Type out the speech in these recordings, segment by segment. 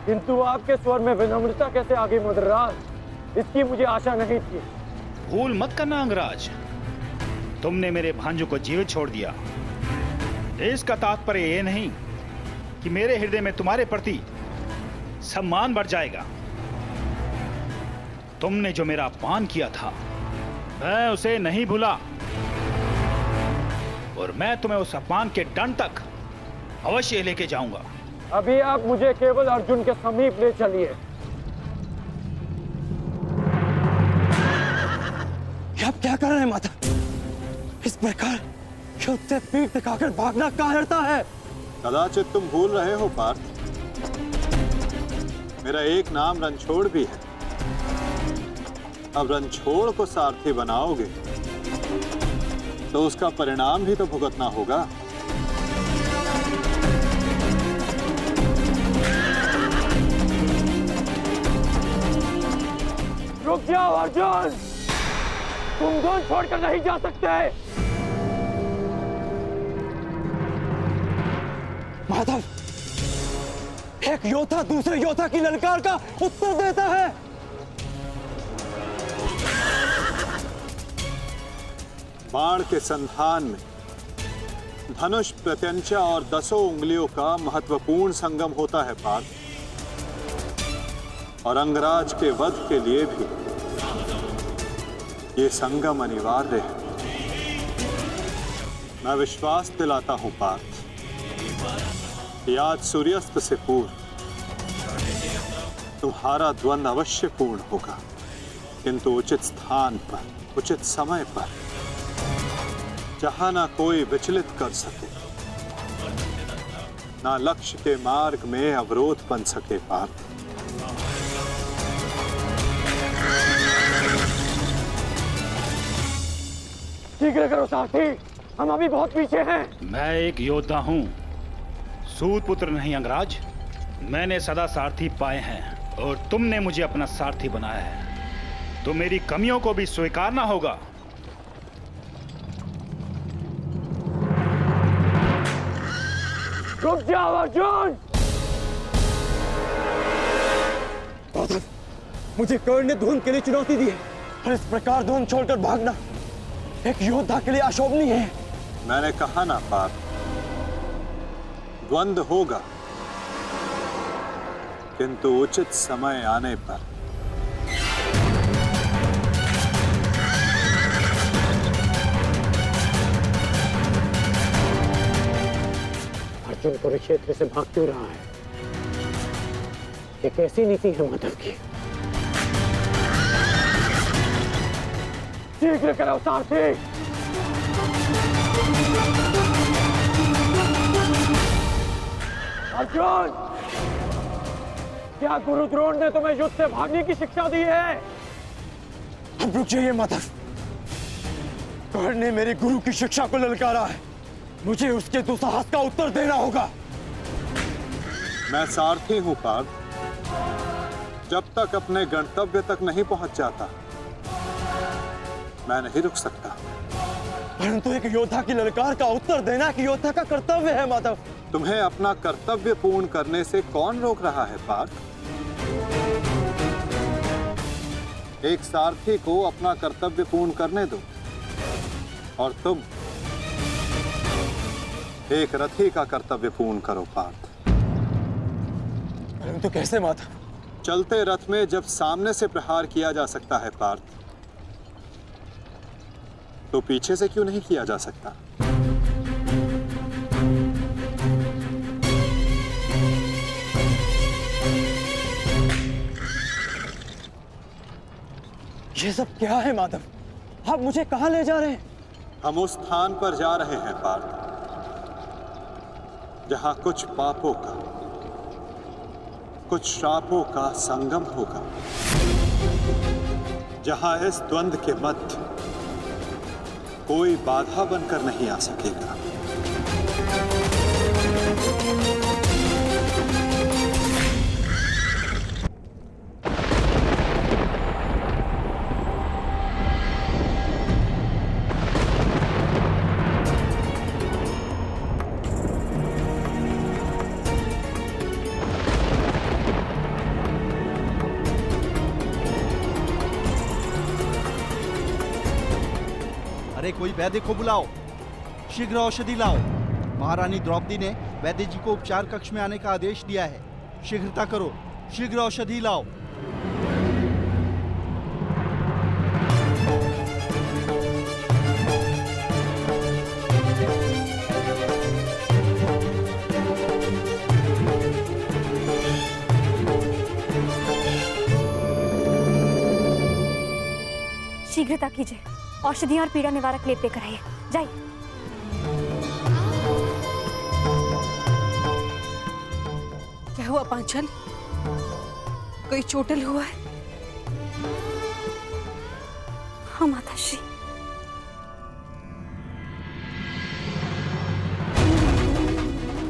किंतु आपके स्वर में विनम्रता कैसे आ गई मदराज, इसकी मुझे आशा नहीं थी। भूल मत करना अंगराज, तुमने मेरे भांजू को जीवित छोड़ दिया। इसका तात्पर्य यह नहीं कि मेरे हृदय में तुम्हारे प्रति सम्मान बढ़ जाएगा। तुमने जो मेरा अपमान किया था मैं उसे नहीं भूला, और मैं तुम्हें उस अपमान के दंड तक अवश्य लेके जाऊंगा। अभी आप मुझे केवल अर्जुन के समीप ले चलिए। आप क्या कर रहे हैं माता? इस प्रकार युद्ध से पीठ दिखाकर भागना कायरता है। कदाचित तुम भूल रहे हो पार्थ, मेरा एक नाम रणछोड़ भी है। अब रणछोड़ को सारथी बनाओगे तो उसका परिणाम भी तो भुगतना होगा। रुक जाओ अर्जुन, तुम धुन छोड़कर नहीं जा सकते। माधव, एक योद्धा दूसरे योद्धा की ललकार का उत्तर देता है। बाण के संधान में धनुष, प्रत्यंचा और 10 उंगलियों का महत्वपूर्ण संगम होता है पार्थ, और अंगराज के वध के लिए भी ये संगम अनिवार्य है। मैं विश्वास दिलाता हूं पार्थ, आज सूर्यास्त से पूर्व तुम्हारा द्वंद्व अवश्य पूर्ण होगा, किंतु उचित स्थान पर, उचित समय पर, जहां ना कोई विचलित कर सके, ना लक्ष्य के मार्ग में अवरोध बन सके पार्थ। शीघ्र करो सारथी, हम अभी बहुत पीछे हैं। मैं एक योद्धा हूं, सूत पुत्र नहीं अंगराज। मैंने सदा सारथी पाए हैं और तुमने मुझे अपना सारथी बनाया है, तो मेरी कमियों को भी स्वीकारना होगा। रुक जाओ अर्जुन। मुझे कर्ण ने धुन के लिए चुनौती दी है, और इस प्रकार धुन छोड़कर भागना एक योद्धा के लिए अशोभनीय है। मैंने कहा ना पार्थ, द्वंद्व होगा, किंतु उचित समय आने पर। अर्जुन कुरुक्षेत्र से भाग क्यों रहा है? ये कैसी नीति है माधव की? शीघ्र करो सारथी। अर्जुन, क्या गुरु द्रोण ने तुम्हें युद्ध से भागने की शिक्षा दी है? अब रुक जाइए माधव, कर्ण ने मेरे गुरु की शिक्षा को ललकारा है, मुझे उसके दुस्साहस का उत्तर देना होगा। मैं सारथी हूं पार्थ, जब तक अपने गंतव्य तक नहीं पहुंच जाता मैं नहीं रुक सकता। परंतु एक योद्धा की ललकार का उत्तर देना एक योद्धा का कर्तव्य है माधव। तुम्हें अपना कर्तव्य पूर्ण करने से कौन रोक रहा है पार्थ? एक सारथी को अपना कर्तव्य पूर्ण करने दो, और तुम एक रथी का कर्तव्य पूर्ण करो पार्थ। परंतु कैसे माधव? चलते रथ में जब सामने से प्रहार किया जा सकता है पार्थ, तो पीछे से क्यों नहीं किया जा सकता? ये सब क्या है माधव? आप मुझे कहां ले जा रहे हैं? हम उस स्थान पर जा रहे हैं पार्थ, जहां कुछ पापों का, कुछ श्रापों का संगम होगा, जहां इस द्वंद्व के मध्य कोई बाधा बनकर नहीं आ सकेगा। अरे कोई वैद्य को बुलाओ, शीघ्र औषधि लाओ। महारानी द्रौपदी ने वैद्य जी को उपचार कक्ष में आने का आदेश दिया है। शीघ्रता करो, शीघ्र औषधि लाओ। शीघ्रता कीजिए, औषधियां और पीड़ा निवारक लेप लेकर आइए। जाइए। क्या हुआ पांचाली? कोई चोटिल हुआ है? हाँ माताश्री।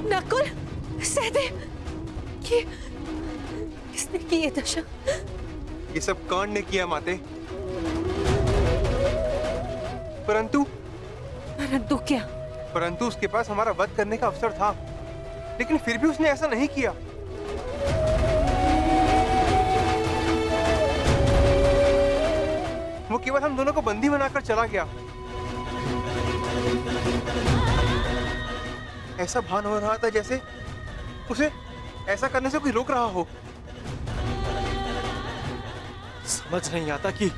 नकुल, सहदेव, ये किसने की ये दशा? ये सब कर्ण ने किया माते। परंतु परंतु क्या? परंतु उसके पास हमारा वध करने का अवसर था, लेकिन फिर भी उसने ऐसा नहीं किया। वो केवल हम दोनों को बंदी बनाकर चला गया। ऐसा भान हो रहा था जैसे उसे ऐसा करने से कोई रोक रहा हो। समझ नहीं आता कि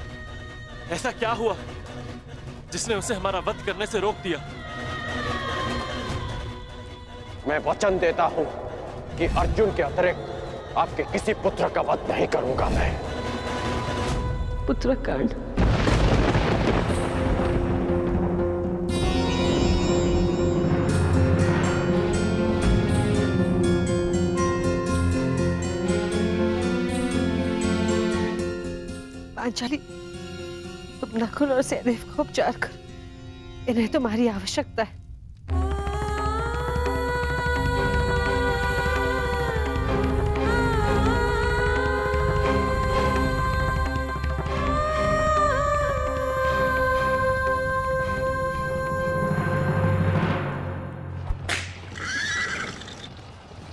ऐसा क्या हुआ जिसने उसे हमारा वध करने से रोक दिया। मैं वचन देता हूं कि अर्जुन के अतिरिक्त आपके किसी पुत्र का वध नहीं करूंगा मैं। पुत्र कर्ण, पांचाली, तुम नकुल और सहदेव को उपचार कर, इन्हें तुम्हारी आवश्यकता है।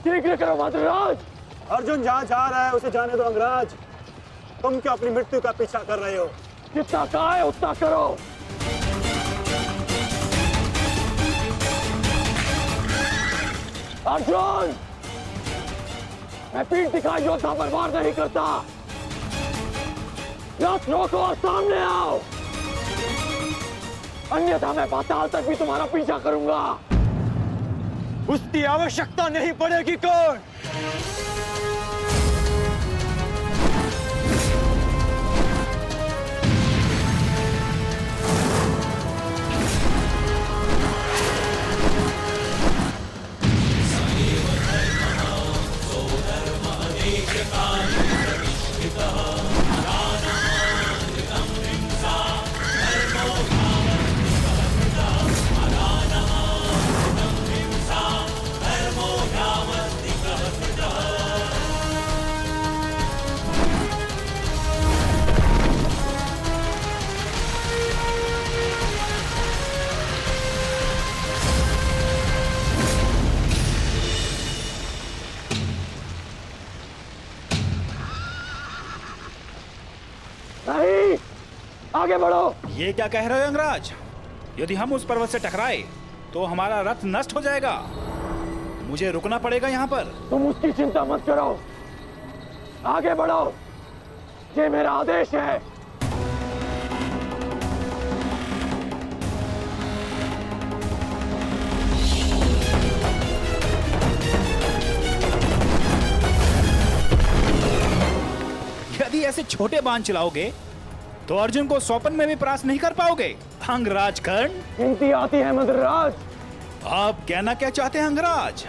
शीघ्र करो मद्राज। अर्जुन जहाँ जा रहा है उसे जाने दो अंगराज। तुम क्यों अपनी मृत्यु का पीछा कर रहे हो? जितना कहा है उतना करो। अर्जुन, मैं पीठ दिखाई योद्धा पर वार नहीं करता। रथ रोको और सामने आओ, अन्यथा मैं पाताल तक भी तुम्हारा पीछा करूंगा। उसकी आवश्यकता नहीं पड़ेगी कौन? नहीं, आगे बढ़ो। ये क्या कह रहे हो अंगराज? यदि हम उस पर्वत से टकराए तो हमारा रथ नष्ट हो जाएगा। मुझे रुकना पड़ेगा यहाँ पर। तुम उसकी चिंता मत करो, आगे बढ़ो, ये मेरा आदेश है। यदि ऐसे छोटे बाण चलाओगे तो अर्जुन को स्वपन में भी परास्त नहीं कर पाओगे। अंगराज कर्ण, गिनती आती है मद्राज। आप कहना क्या चाहते हैं अंगराज?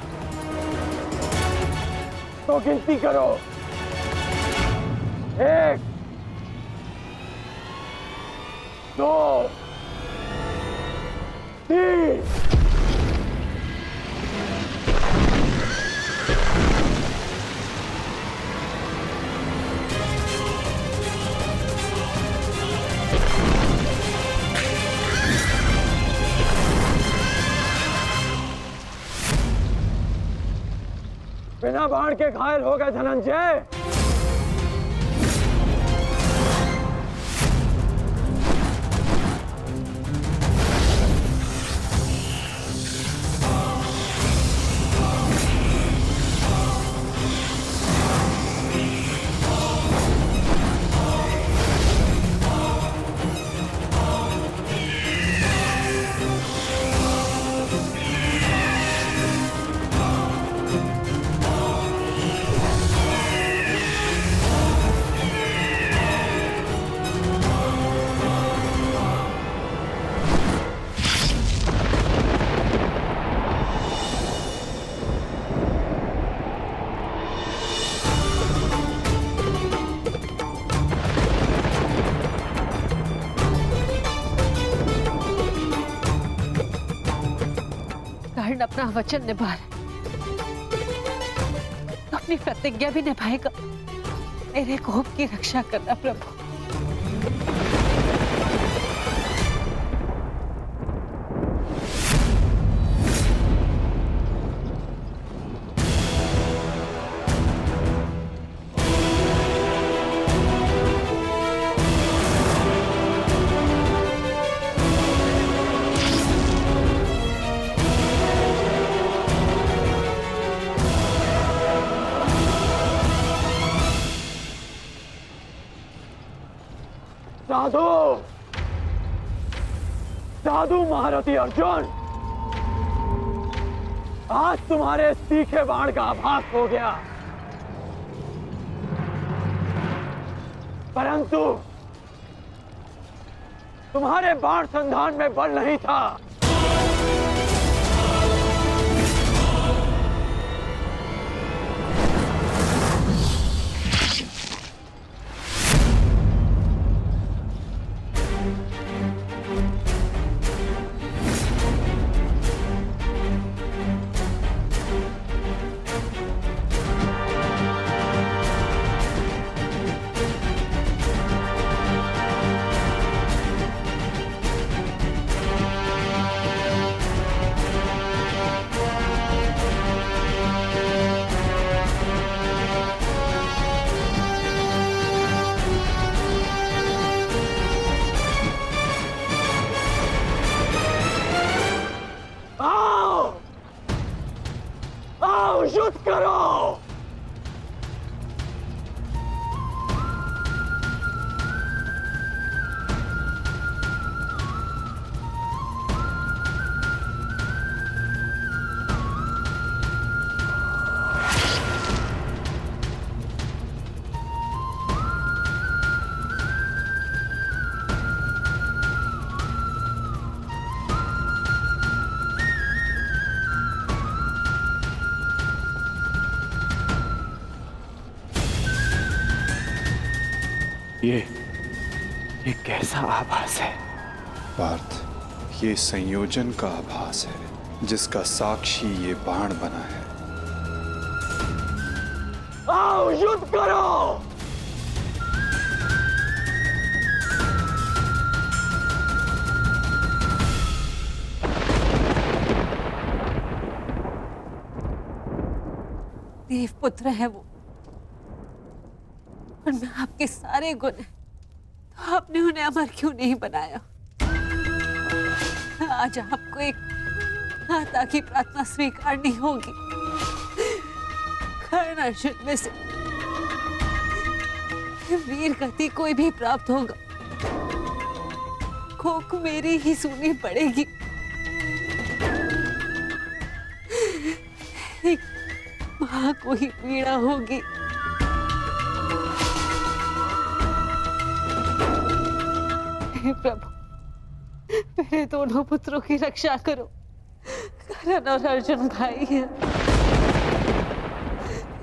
तो गिनती करो। 1, 2, 3। बिना बाण के घायल हो गए धनंजय। अपना वचन निभा रहा है तो अपनी प्रतिज्ञा भी निभाएगा। मेरे कोप की रक्षा करना प्रभु। साधु साधु महारथी अर्जुन, आज तुम्हारे तीखे बाण का आभास हो गया, परंतु तुम्हारे बाण संधान में बल नहीं था। युद्ध करो। ये कैसा आभास है? पार्थ, ये संयोजन का आभास है जिसका साक्षी ये बाण बना है। आओ युद्ध करो। देवपुत्र है वो, और मैं आपके सारे गुण हैं, तो आपने उन्हें अमर क्यों नहीं बनाया? आज आपको एक माता की प्रार्थना स्वीकारनी होगी। कर्ण अर्जुन में से वीर गति कोई भी प्राप्त होगा, कोक मेरी ही सुननी पड़ेगी। एक मां को ही पीड़ा होगी। हे प्रभु, मेरे दोनों पुत्रों की रक्षा करो। कर्ण और अर्जुन भाई हैं।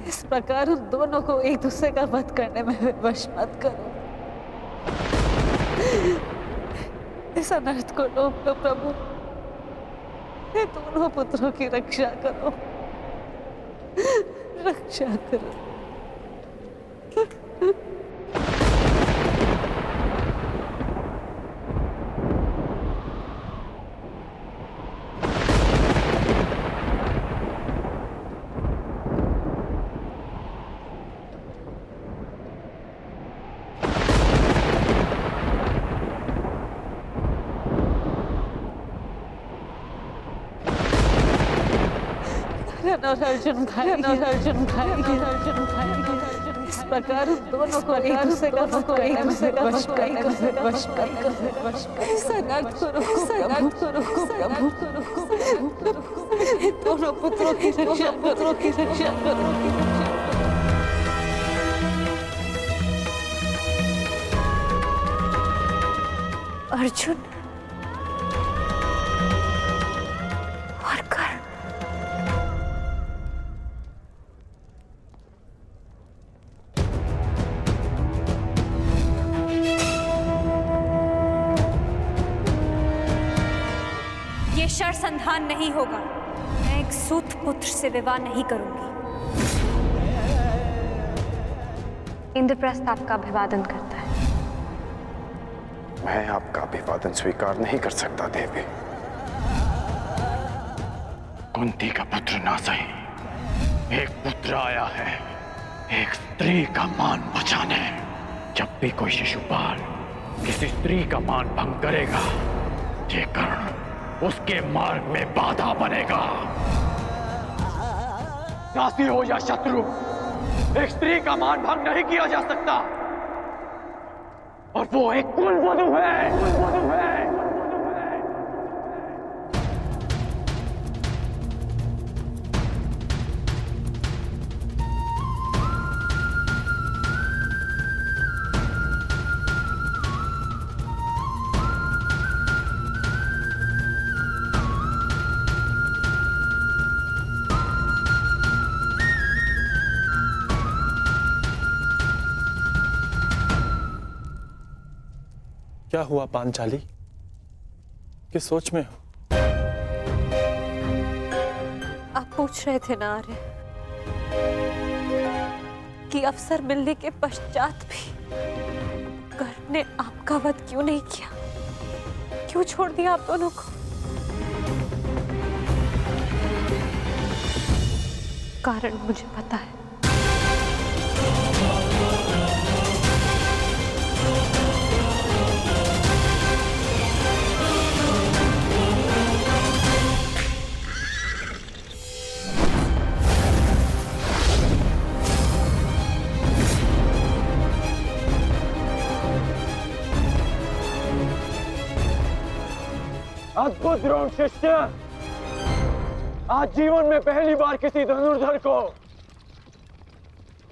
इस प्रकार उन दोनों को एक दूसरे का वध करने में विवश मत करो। इस अनर्थ को रोक लो प्रभु। मेरे दोनों पुत्रों की रक्षा करो, रक्षा करो। और अर्जुन भाई, अर्जुन भाई, अर्जुन भाई, इस प्रकार उन दोनों को एक दूसरे का वश दोनों पुत्रों की रक्षा करो। अर्जुन और कर्ण, ये शर संधान नहीं होगा। मैं एक सूत पुत्र से विवाह नहीं करूंगी। इंद्रप्रस्थ आपका अभिवादन करता है। मैं आपका अभिवादन स्वीकार नहीं कर सकता देवी। कुंती का पुत्र ना सही, एक पुत्र आया है एक स्त्री का मान बचाने। जब भी कोई शिशुपाल किसी स्त्री का मान भंग करेगा, ये कर्ण उसके मार्ग में बाधा बनेगा। दासी हो या शत्रु, एक स्त्री का मान भंग नहीं किया जा सकता, और वो एक कुलवधू है। क्या हुआ पांचाली? किस सोच में हो? आप पूछ रहे थे ना आर्य कि अवसर मिलने के पश्चात भी कर्ण ने आपका वध क्यों नहीं किया, क्यों छोड़ दिया आप दोनों को? कारण मुझे पता है। अद्भुत द्रोण शिष्य, आज जीवन में पहली बार किसी धनुर्धर को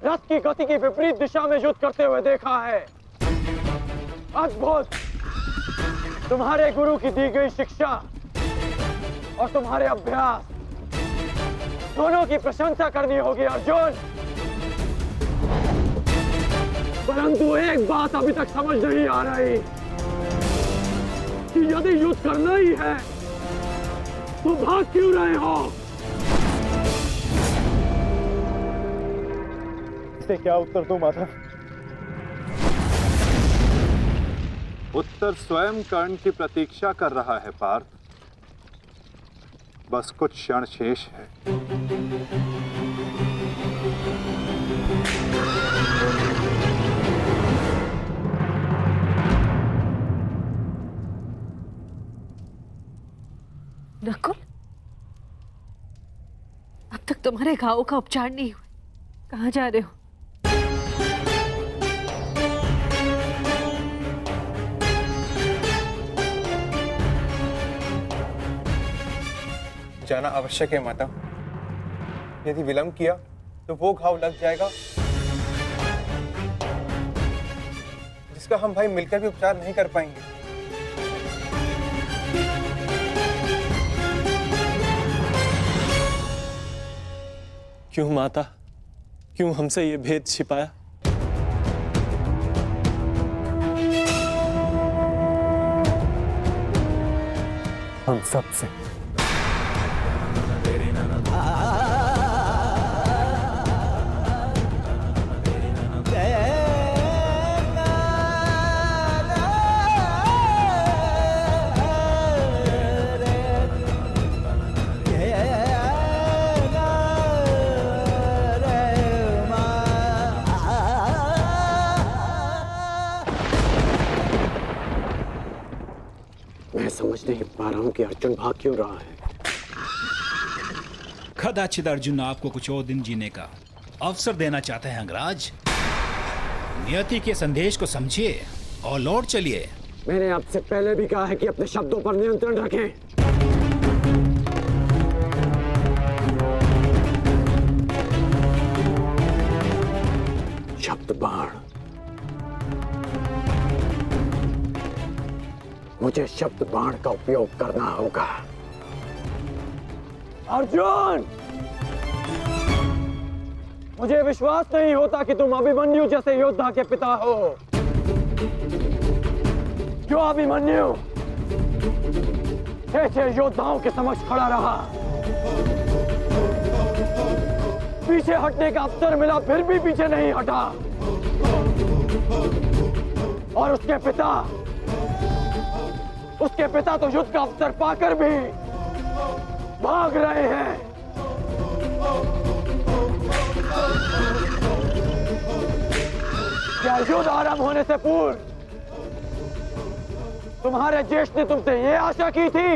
रथ की गति की विपरीत दिशा में युद्ध करते हुए देखा है। अद्भुत! तुम्हारे गुरु की दी गई शिक्षा और तुम्हारे अभ्यास दोनों की प्रशंसा करनी होगी अर्जुन। परंतु एक बात अभी तक समझ नहीं आ रही कि यदि युद्ध करना ही है तो भाग क्यों रहे हो? इसे क्या उत्तर दूं माधव? उत्तर स्वयं कर्ण की प्रतीक्षा कर रहा है पार्थ। बस कुछ क्षण शेष है। नकुल, अब तक तुम्हारे घावों का उपचार नहीं हुआ, कहाँ जा रहे हो? जाना आवश्यक है माता। यदि विलंब किया तो वो घाव लग जाएगा जिसका हम भाई मिलकर भी उपचार नहीं कर पाएंगे। क्यों माता, क्यों हमसे ये भेद छिपाया? हम सब से। मैं समझ नहीं पा रहा हूं कि अर्जुन भाग क्यों रहा है। कदाचित अर्जुन आपको कुछ और दिन जीने का अवसर देना चाहते हैं अंगराज। नियति के संदेश को समझिए और लौट चलिए। मैंने आपसे पहले भी कहा है कि अपने शब्दों पर नियंत्रण रखें। शब्द बाण, मुझे शब्द बाण का उपयोग करना होगा। अर्जुन, मुझे विश्वास नहीं होता कि तुम अभिमन्यु जैसे योद्धा के पिता हो। क्यों अभिमन्यु 6 योद्धाओं के समक्ष खड़ा रहा, पीछे हटने का अवसर मिला फिर भी पीछे नहीं हटा। और उसके पिता तो युद्ध का अवसर पाकर भी भाग रहे हैं। क्या युद्ध आरंभ होने से पूर्व तुम्हारे ज्येष्ठ ने तुमसे ये आशा की थी?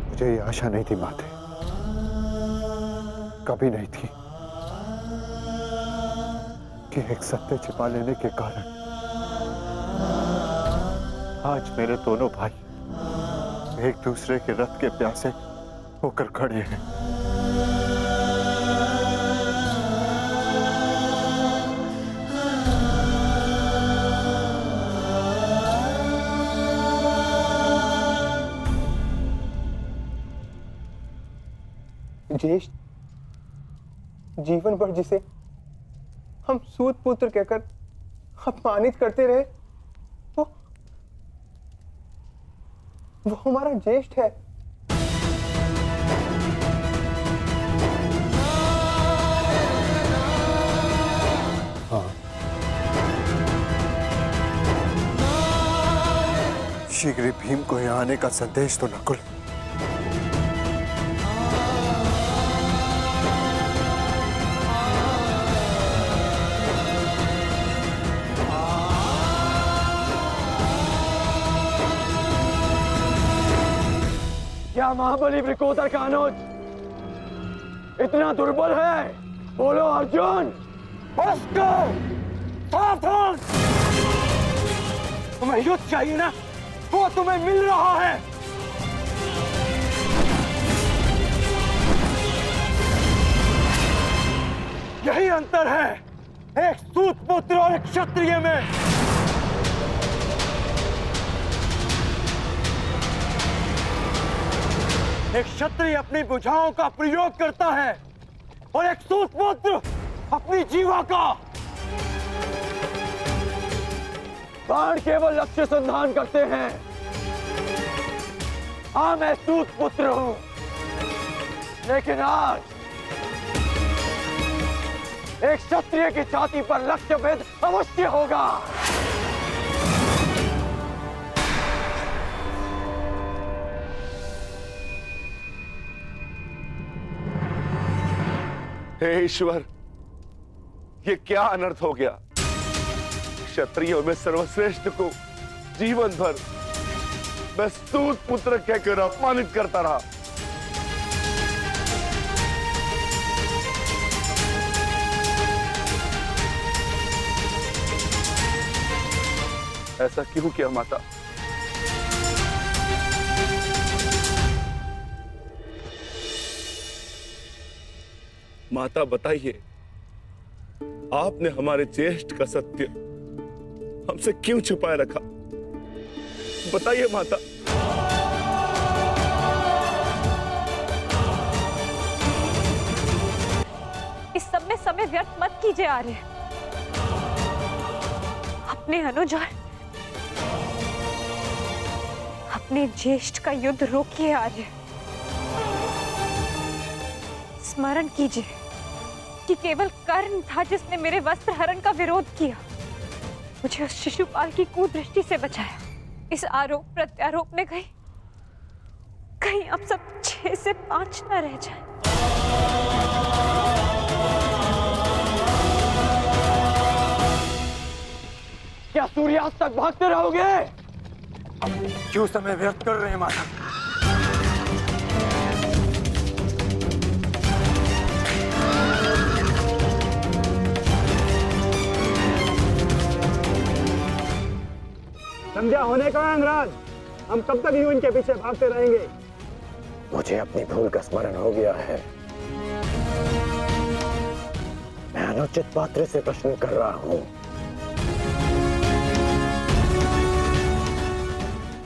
मुझे ये आशा नहीं थी माते, कभी नहीं थी कि एक सत्य छिपा लेने के कारण आज मेरे दोनों भाई एक दूसरे के रथ के प्यासे होकर खड़े हैं। ज्येष्ठ जीवन भर जिसे हम सूत पुत्र कहकर अपमानित करते रहे, वो हमारा ज्येष्ठ है। हाँ, शीघ्र ही भीम को यहाँ आने का संदेश तो नकुल। क्या महाबली वृकोदर का अनुज इतना दुर्बल है? बोलो अर्जुन। सावधान! तुम्हें युद्ध चाहिए ना, वो तुम्हें मिल रहा है। यही अंतर है एक सूत पुत्र और एक क्षत्रिय में। एक क्षत्रिय अपनी भुजाओं का प्रयोग करता है और एक सूत पुत्र अपनी जीवा का। बाण केवल लक्ष्य संधान करते हैं। हाँ, मैं सूत पुत्र हूं, लेकिन आज एक क्षत्रिय की छाती पर लक्ष्य भेद अवश्य होगा। हे ईश्वर, ये क्या अनर्थ हो गया। क्षत्रियों में सर्वश्रेष्ठ को जीवन भर मैं सूत पुत्र कहकर अपमानित करता रहा। ऐसा क्यों किया माता? माता बताइए, आपने हमारे ज्येष्ठ का सत्य हमसे क्यों छुपाए रखा? बताइए माता। इस सब में समय व्यर्थ मत कीजिए आर्य। अपने अनुज और अपने ज्येष्ठ का युद्ध रोकिए आर्य। स्मरण कीजिए कि केवल कर्ण था जिसने मेरे वस्त्र हरण का विरोध किया, मुझे उस शिशुपाल की कुदृष्टि से बचाया। इस आरोप प्रत्यारोप में कहीं अब सब 6 से 5 न रह जाए। क्या सूर्यास्त तक भागते रहोगे? क्यों समय व्यर्थ कर रहे हैं माता? संध्या होने का अंगराज, हम कब तक यूं इनके पीछे भागते रहेंगे? मुझे अपनी भूल का स्मरण हो गया है। मैं अनुचित पात्र से प्रश्न कर रहा हूं।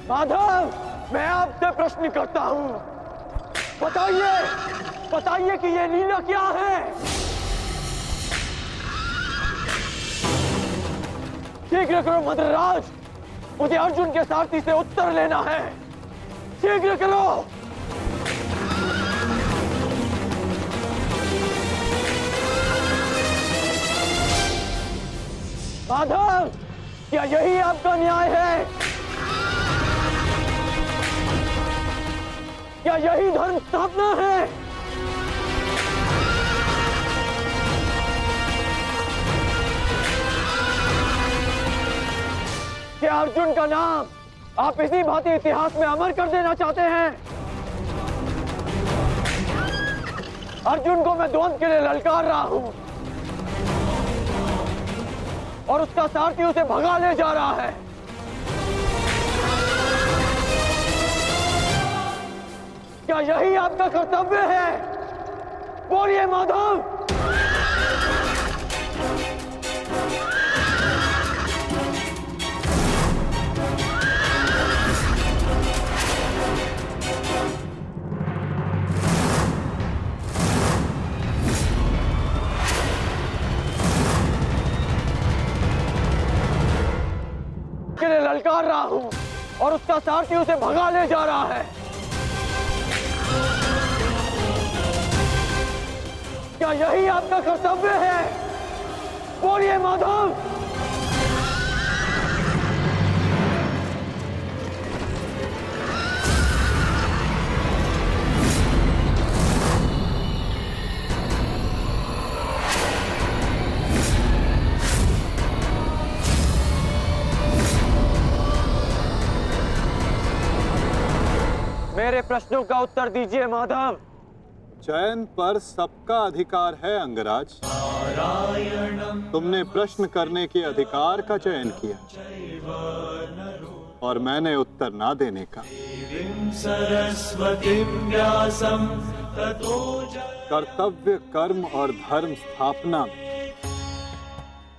माधव, मैं आपसे प्रश्न करता हूं। बताइए कि ये लीला क्या है? शीघ्र करो मद्रराज, मुझे अर्जुन के सारथी से उत्तर लेना है। शीघ्र करो। क्या यही आपका न्याय है? क्या यही धर्म स्थापना है? क्या अर्जुन का नाम आप इसी भांति इतिहास में अमर कर देना चाहते हैं? अर्जुन को मैं द्वंद्व के लिए ललकार रहा हूं और उसका सारथी उसे भगा ले जा रहा है। क्या यही आपका कर्तव्य है? बोलिए माधव। के लिए ललकार रहा हूं और उसका सारथी उसे भगा ले जा रहा है। क्या यही आपका कर्तव्य है? बोलिए माधव। मेरे प्रश्नों का उत्तर दीजिए माधव। चयन पर सबका अधिकार है अंगराज। तुमने प्रश्न करने के अधिकार का चयन किया और मैंने उत्तर ना देने का। कर्तव्य, कर्म और धर्म स्थापना में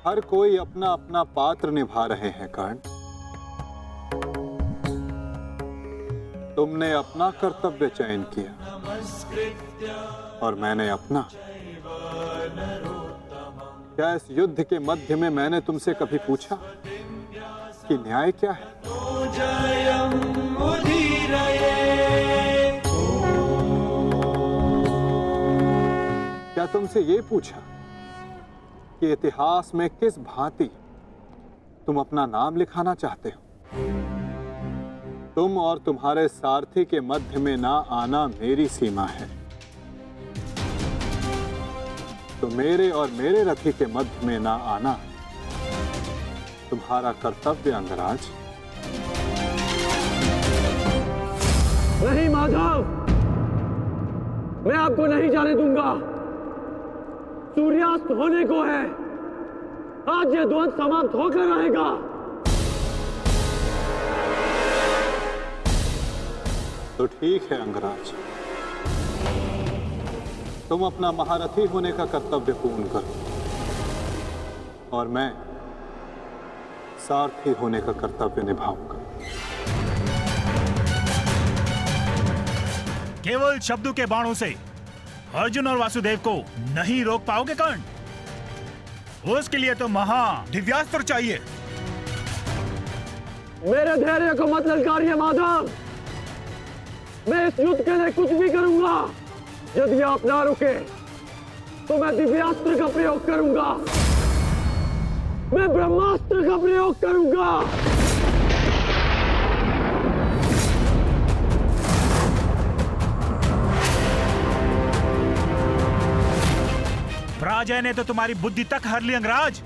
हर कोई अपना अपना पात्र निभा रहे हैं कर्ण। तुमने अपना कर्तव्य चयन किया और मैंने अपना। क्या इस युद्ध के मध्य में मैंने तुमसे कभी पूछा कि न्याय क्या है? क्या तुमसे ये पूछा कि इतिहास में किस भांति तुम अपना नाम लिखाना चाहते हो? तुम और तुम्हारे सारथी के मध्य में ना आना मेरी सीमा है, तो मेरे और मेरे रथी के मध्य में ना आना तुम्हारा कर्तव्य अंगराज। नहीं माधव, मैं आपको नहीं जाने दूंगा। सूर्यास्त होने को है। आज ये द्वंद्व समाप्त होकर रहेगा। तो ठीक है अंगराज, तुम अपना महारथी होने का कर्तव्य पूर्ण करो और मैं सारथी होने का कर्तव्य निभाऊंगा। केवल शब्दों के बाणों से अर्जुन और वासुदेव को नहीं रोक पाओगे कर्ण। उसके लिए तो महा दिव्यास्त्र चाहिए। मेरे धैर्य को मत ललकारिए माधव। मैं इस युद्ध के लिए कुछ भी करूंगा। यदि आप ना रुके तो मैं दिव्यास्त्र का प्रयोग करूंगा। मैं ब्रह्मास्त्र का प्रयोग करूंगा। पराजय ने तो तुम्हारी बुद्धि तक हर ली अंगराज।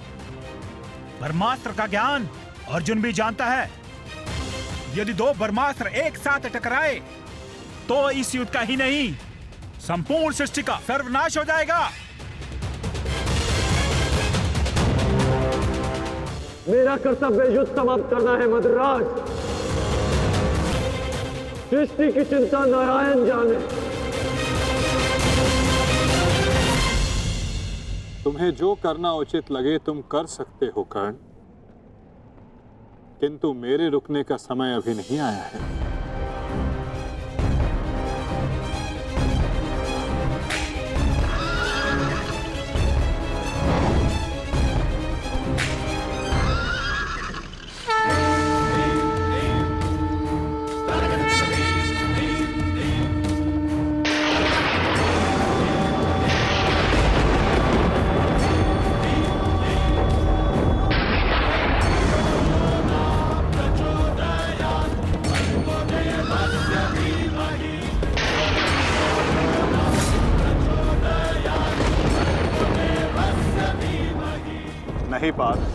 ब्रह्मास्त्र का ज्ञान अर्जुन भी जानता है। यदि दो ब्रह्मास्त्र एक साथ टकराए तो इस युद्ध का ही नहीं, संपूर्ण सृष्टि का सर्वनाश हो जाएगा। मेरा कर्तव्य युद्ध समाप्त करना है मद्राज। सृष्टि की चिंता नारायण जाने। तुम्हें जो करना उचित लगे तुम कर सकते हो कर्ण, किंतु मेरे रुकने का समय अभी नहीं आया है। नहीं पार्थ।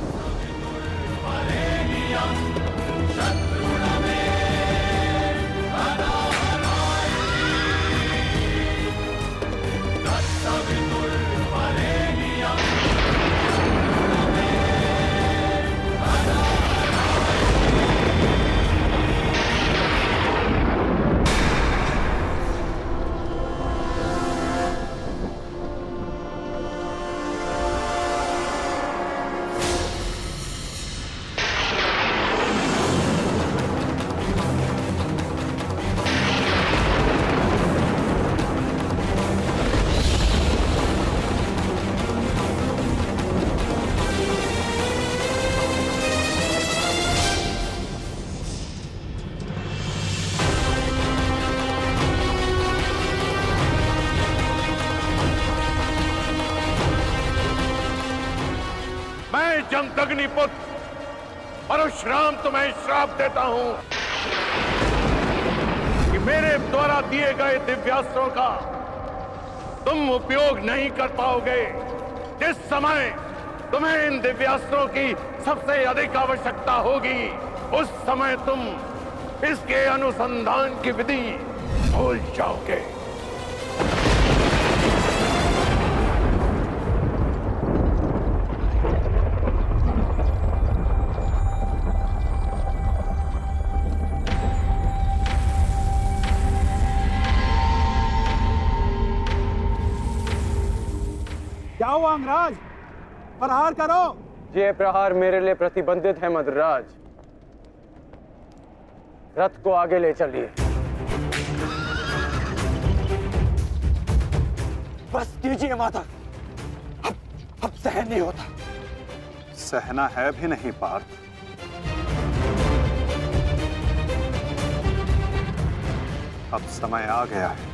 जमदग्निपुत्र परशुराम तुम्हें श्राप देता हूं कि मेरे द्वारा दिए गए दिव्यास्त्रों का तुम उपयोग नहीं कर पाओगे। जिस समय तुम्हें इन दिव्यास्त्रों की सबसे अधिक आवश्यकता होगी, उस समय तुम इसके अनुसंधान की विधि भूल जाओगे। क्या हुआ अंगराज? प्रहार करो। ये प्रहार मेरे लिए प्रतिबंधित है मद्रराज। रथ को आगे ले चलिए। बस कीजिए माता, अब सहन नहीं होता। सहना है भी नहीं पार्थ। अब समय आ गया है।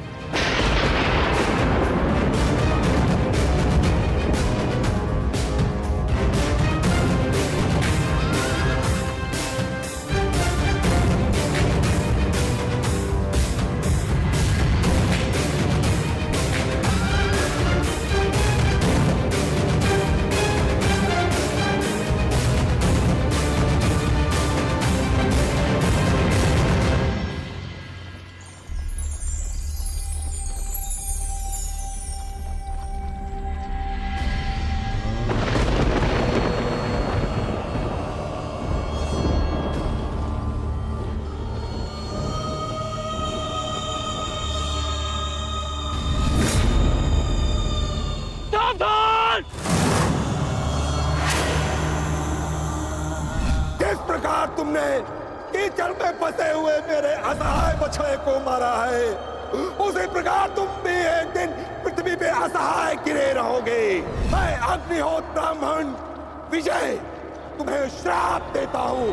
किस प्रकार तुमने कीचड़ में फंसे हुए मेरे असहाय बछड़े को मारा है, उसी प्रकार तुम भी एक दिन पृथ्वी पे असहाय गिरे रहोगे। मैं अग्निहोत्र ब्राह्मण विजय तुम्हें श्राप देता हूं।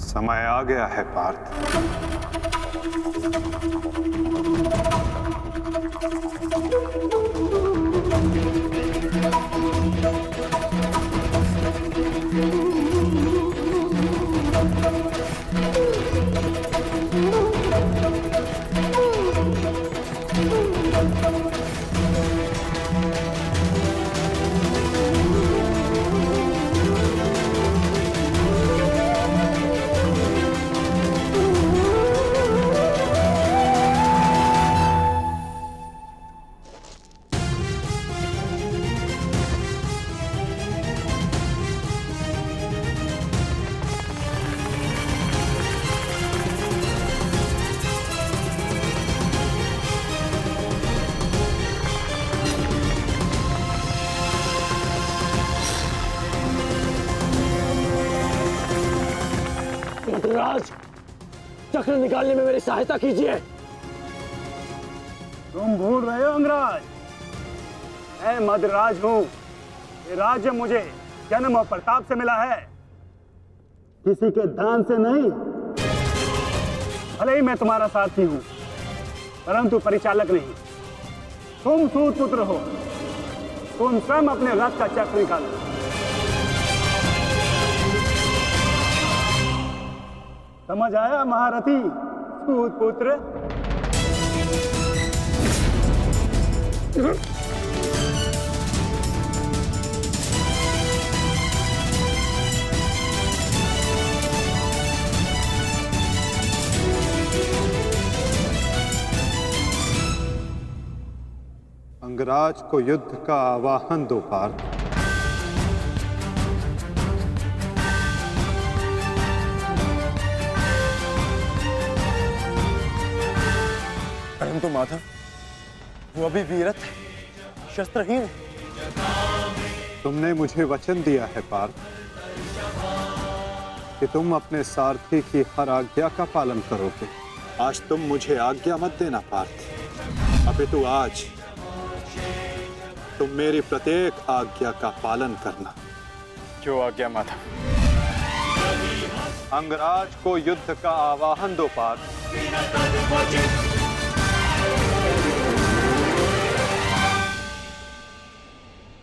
समय आ गया है पार्थ। चक्र निकालने में मेरी सहायता कीजिए। तुम भूल रहे हो अंगराज, मैं मदराज हूं। ये राज्य मुझे जन्म और प्रताप से मिला है, किसी के दान से नहीं। भले ही मैं तुम्हारा साथी हूं, परंतु परिचालक नहीं। तुम सूत पुत्र हो, तुम स्वयं अपने रथ का चक्र निकालो। समझ आया महारथी सूत पुत्र? अंगराज को युद्ध का आवाहन दो पार्थ। परंतु माधव, वो अभी वीरत है, शस्त्रहीन है। तुमने मुझे वचन दिया है पार्थ कि तुम अपने सारथी की हर आज्ञा का पालन करोगे। आज तुम मुझे आज्ञा मत देना पार्थ, अपितु आज तुम मेरी प्रत्येक आज्ञा का पालन करना। जो आज्ञा माधव। अंगराज को युद्ध का आवाहन दो पार्थ।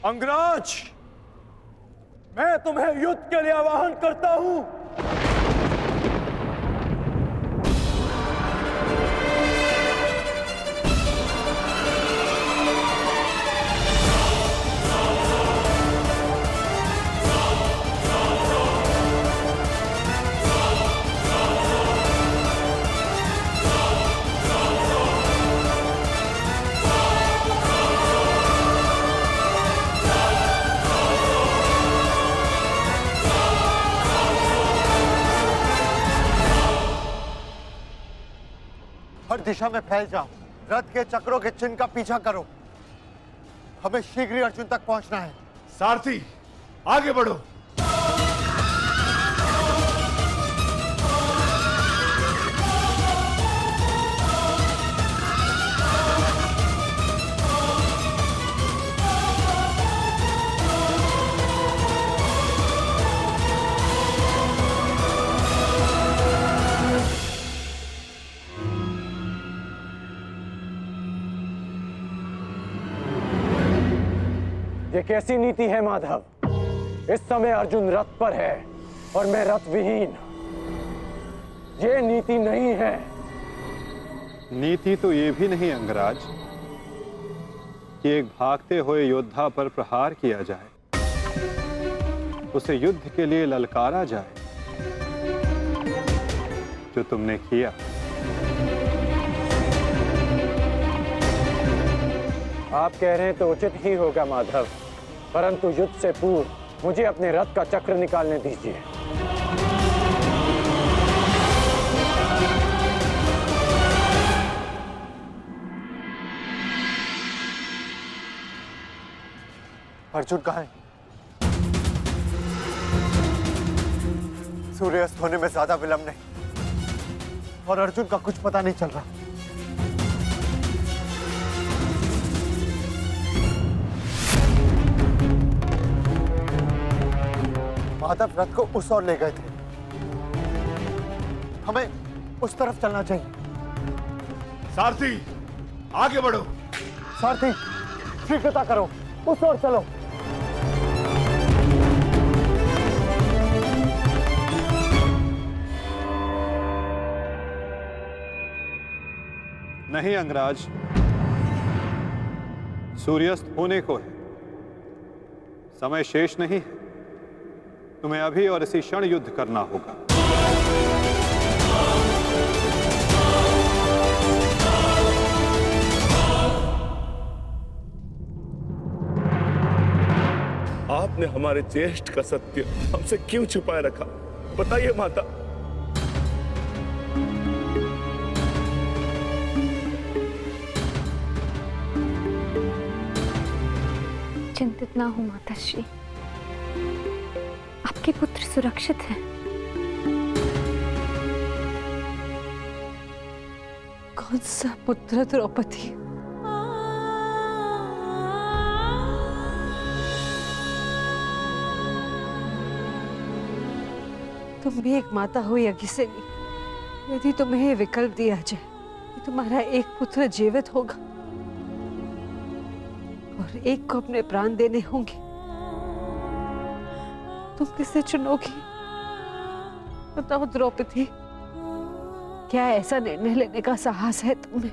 अंगराज, मैं तुम्हें युद्ध के लिए आवाहन करता हूं। हर दिशा में फैल जाओ, रथ के चक्रों के चिन्ह का पीछा करो। हमें शीघ्र ही अर्जुन तक पहुंचना है। सारथी, आगे बढ़ो। ये कैसी नीति है माधव? इस समय अर्जुन रथ पर है और मैं रथ विहीन। ये नीति नहीं है। नीति तो ये भी नहीं अंगराज कि एक भागते हुए योद्धा पर प्रहार किया जाए, उसे युद्ध के लिए ललकारा जाए, जो तुमने किया। आप कह रहे हैं तो उचित ही होगा माधव, परंतु युद्ध से पूर्व मुझे अपने रथ का चक्र निकालने दीजिए। अर्जुन कहाँ है? सूर्यास्त होने में ज्यादा विलंब नहीं और अर्जुन का कुछ पता नहीं चल रहा। माधव रथ को उस ओर ले गए थे, हमें उस तरफ चलना चाहिए। सारथी, आगे बढ़ो। सारथी, शीघ्रता करो, उस ओर चलो। नहीं अंगराज, सूर्यास्त होने को है, समय शेष नहीं है। तुम्हें अभी और इसी क्षण युद्ध करना होगा। आपने हमारे ज्येष्ठ का सत्य हमसे क्यों छुपाए रखा? बताइए माता। चिंतित ना हो माताश्री, आपके पुत्र सुरक्षित हैं। कौन सा पुत्र द्रौपदी? तुम भी एक माता हो यज्ञसेनी। यदि तुम्हें ये विकल्प दिया जाए कि तुम्हारा एक पुत्र जीवित होगा और एक को अपने प्राण देने होंगे, तुम किसे चुनोगी? बताओ द्रौपदी, क्या ऐसा निर्णय लेने का साहस है तुम्हें?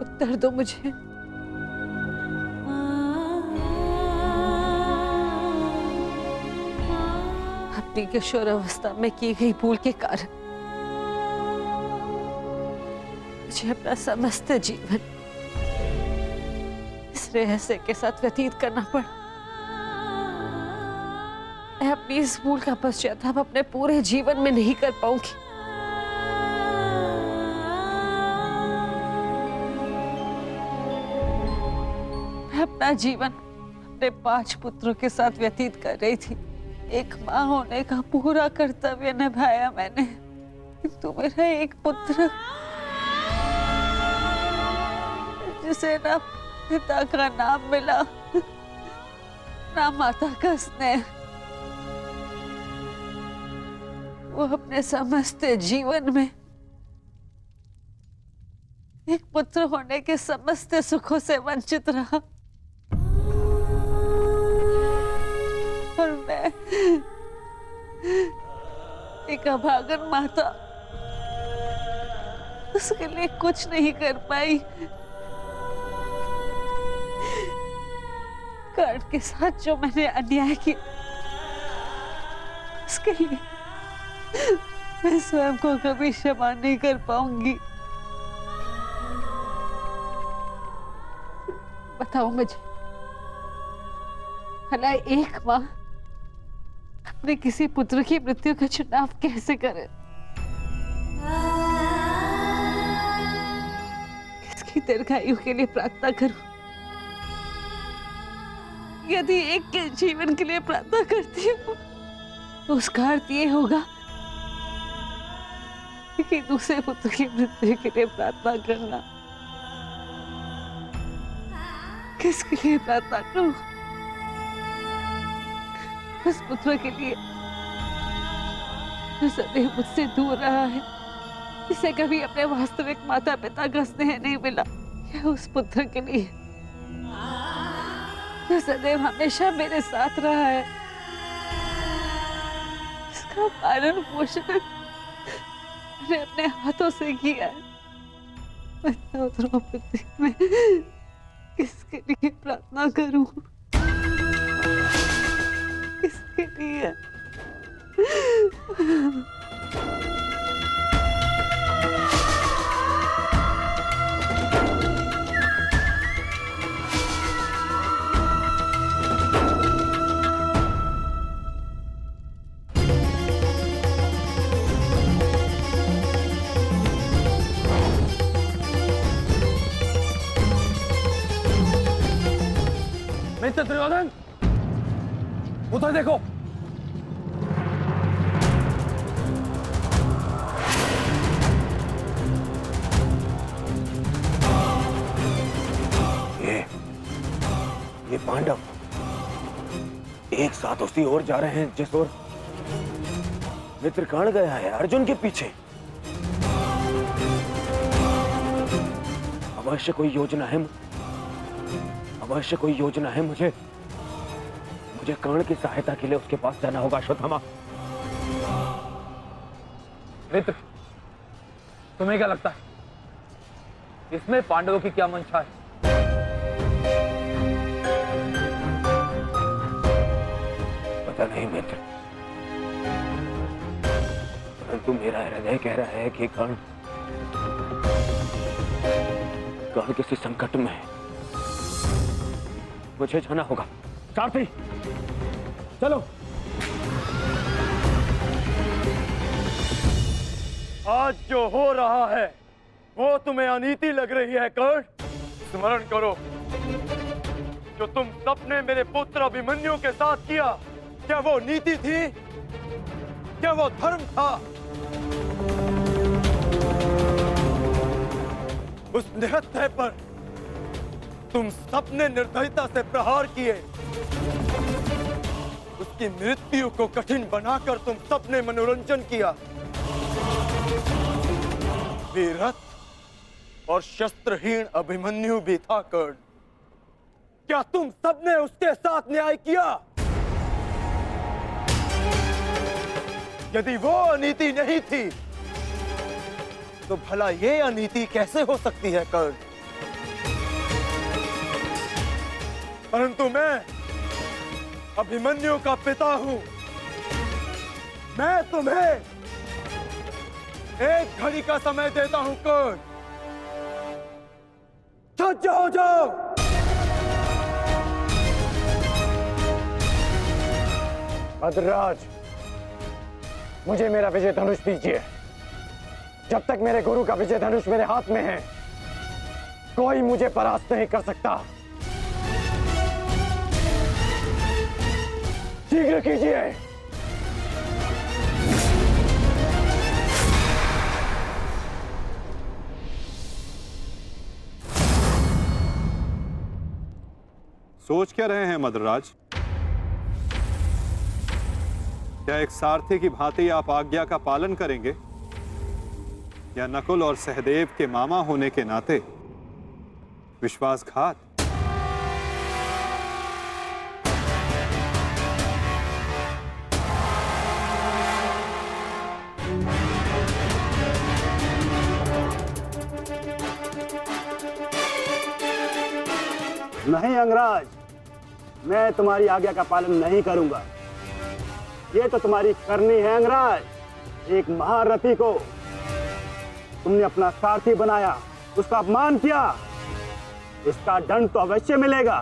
उत्तर दो मुझे। अपनी किशोरावस्था में की गई भूल के कारण मुझे अपना समस्त जीवन इस रहस्य के साथ व्यतीत करना पड़ा। मैं अपनी इस भूल का पश्चाताप अपने पूरे जीवन में नहीं कर पाऊंगी। मैं अपना जीवन अपने 5 पुत्रों के साथ व्यतीत कर रही थी। एक माँ होने का पूरा कर्तव्य निभाया मैंने, किंतु मेरा एक पुत्र जिसे ना पिता का नाम मिला ना माता का स्नेह, वो अपने समस्त जीवन में एक पुत्र होने के समस्त सुखों से वंचित रहा। और मैं एक अभागन माता उसके लिए कुछ नहीं कर पाई। कर्ण के साथ जो मैंने अन्याय किया उसके लिए मैं स्वयं को कभी क्षमा नहीं कर पाऊंगी। बताओ मुझे, भला एक माँ अपने किसी पुत्र की मृत्यु का चुनाव कैसे करे? किसकी दीर्घायु के लिए प्रार्थना करूं? यदि एक के जीवन के लिए प्रार्थना करती हूँ तो उसका अर्थ ये होगा कि दूसरे पुत्र की मृत्यु के लिए प्रार्थना करना। किसके लिए प्रार्थना करूं? उस पुत्र के लिए जो सदैव मुझसे दूर रहा है, जिसे कभी अपने वास्तविक माता पिता का स्नेह नहीं मिला, या उस पुत्र के लिए जो सदैव हमेशा मेरे साथ रहा है, इसका पालन पोषण मैंने अपने हाथों से किया है। बताओ द्रौपदी, मैं किसके लिए प्रार्थना करूं? किसके लिए? मित्र दुर्योधन, उधर देखो। ये पांडव एक साथ उसी ओर जा रहे हैं जिस ओर मित्र कर्ण गया है, अर्जुन के पीछे। अवश्य कोई योजना है, अवश्य कोई योजना है। मुझे कर्ण की सहायता के लिए उसके पास जाना होगा। अश्वत्थामा, मित्र, तुम्हें क्या लगता है इसमें पांडवों की क्या मंशा है? पता नहीं मित्र, परंतु मेरा हृदय कह रहा है कि कर्ण किसी संकट में है। मुझे जाना होगा। सारथी, चलो। आज जो हो रहा है वो तुम्हें अनीति लग रही है कर्ण? स्मरण करो जो तुम सबने मेरे पुत्र अभिमन्यु के साथ किया, क्या वो नीति थी? क्या वो धर्म था? उस निहत्थे पर तुम सबने निर्दयता से प्रहार किए। उसकी मृत्यु को कठिन बनाकर तुम सबने मनोरंजन किया। वीरथ और शस्त्रहीन अभिमन्यु भी था कर्ण। क्या तुम सबने उसके साथ न्याय किया? यदि वो अनीति नहीं थी तो भला ये अनीति कैसे हो सकती है कर्ण? परंतु मैं अभिमन्यु का पिता हूं। मैं तुम्हें एक घड़ी का समय देता हूं कर्ण। सज्ज हो जाओ। मद्राज, मुझे मेरा विजय धनुष दीजिए। जब तक मेरे गुरु का विजय धनुष मेरे हाथ में है, कोई मुझे परास्त नहीं कर सकता। शीघ्र कीजिए। सोच क्या रहे हैं मद्रराज? क्या एक सारथी की भांति आप आज्ञा का पालन करेंगे, या नकुल और सहदेव के मामा होने के नाते विश्वासघात? नहीं अंगराज, मैं तुम्हारी आज्ञा का पालन नहीं करूंगा। ये तो तुम्हारी करनी है अंगराज। एक महारथी को तुमने अपना सारथी बनाया, उसका अपमान किया, इसका दंड तो अवश्य मिलेगा।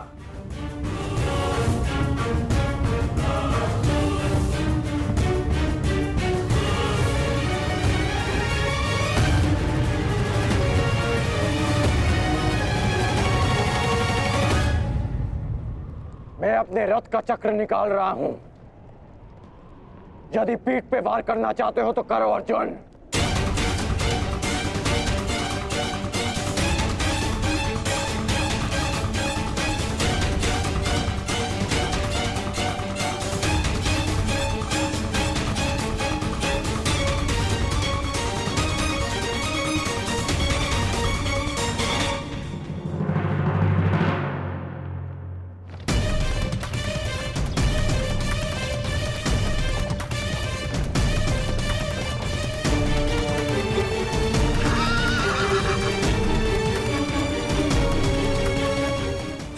मैं अपने रथ का चक्र निकाल रहा हूं। यदि पीठ पे वार करना चाहते हो तो करो अर्जुन।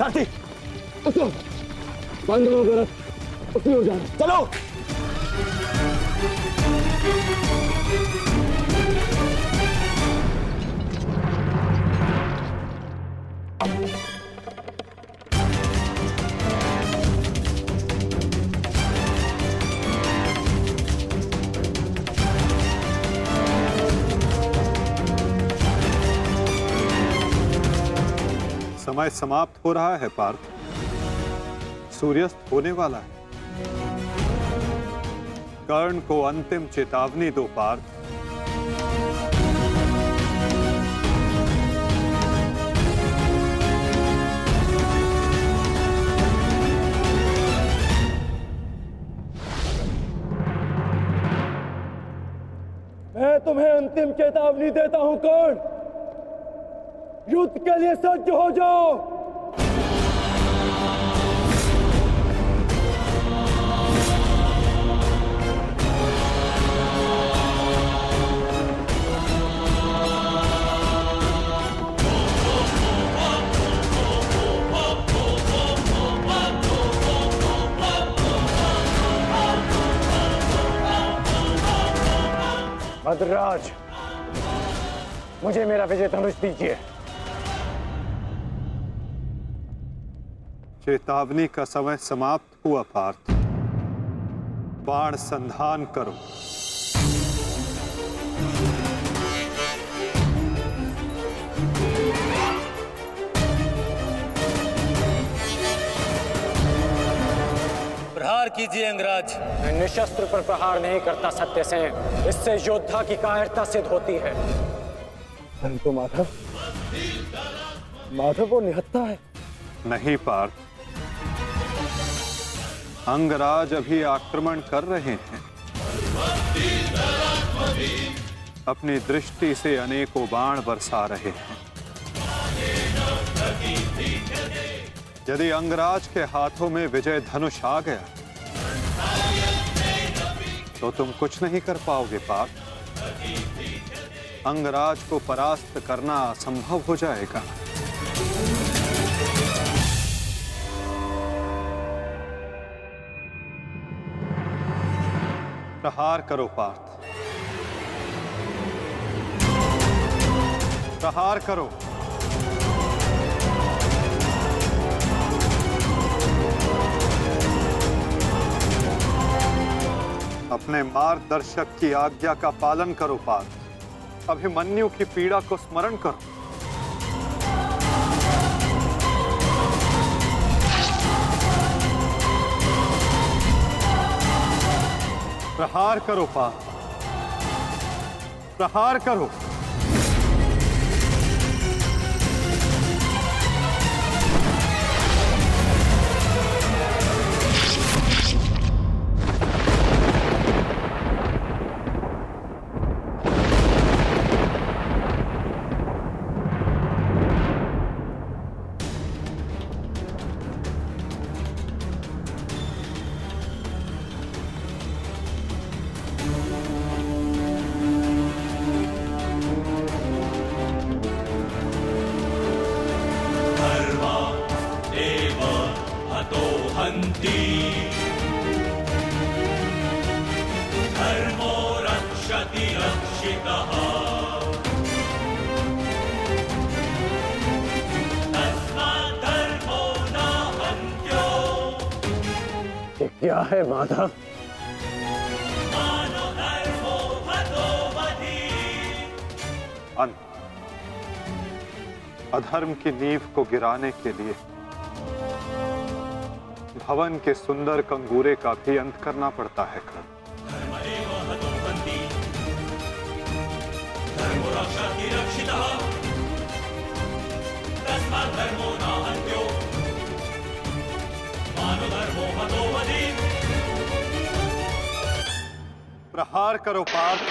सारथी, उसको पांडवों का रथ उसी ओर जाना। चलो। समय समाप्त हो रहा है पार्थ। सूर्यास्त होने वाला है। कर्ण को अंतिम चेतावनी दो पार्थ। मैं तुम्हें अंतिम चेतावनी देता हूं कर्ण। युद्ध के लिए सज्ज हो जाओ। मद्राज, मुझे मेरा विजय धनुष दीजिए। चेतावनी का समय समाप्त हुआ पार्थ। बाण संधान करो। प्रहार कीजिए अंगराज। मैं निशस्त्र पर प्रहार नहीं करता सत्यसेन। इससे योद्धा की कायरता सिद्ध होती है। परंतु माधव, माधव वो निहत्था है। नहीं पार्थ, अंगराज अभी आक्रमण कर रहे हैं। अपनी दृष्टि से अनेकों बाण बरसा रहे हैं। यदि अंगराज के हाथों में विजय धनुष आ गया तो तुम कुछ नहीं कर पाओगे पार्थ। अंगराज को परास्त करना असंभव हो जाएगा। प्रहार करो पार्थ, प्रहार करो। अपने मार्गदर्शक की आज्ञा का पालन करो पार्थ। अभिमन्यु की पीड़ा को स्मरण करो। प्रहार करो पार्थ, प्रहार करो। धर्मो रक्षति रक्षितः तस्मात् धर्मो न हन्त्यो। ये क्या है माधव? मानो धर्मो हतो वधि। अंत अधर्म की नींव को गिराने के लिए भवन के सुंदर कंगूरे का भी अंत करना पड़ता है। धर्मदेव हतो हन्ति धर्मो रक्षति रक्षितः तस्मात् धर्मो न हन्त्यो मानो धर्मो हतो वधि। प्रहार करो पार्थ,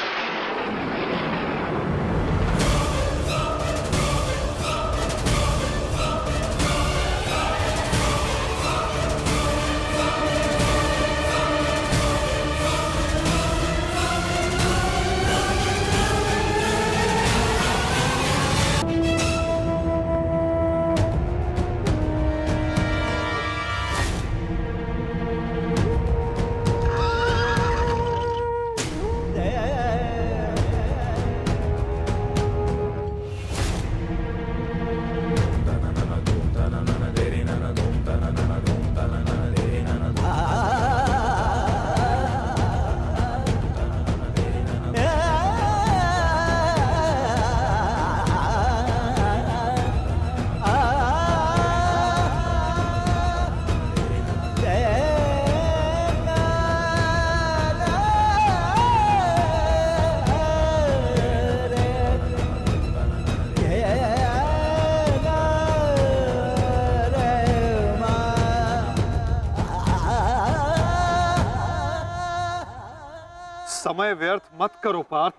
समय व्यर्थ मत करो पार्थ।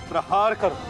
प्रहार करो।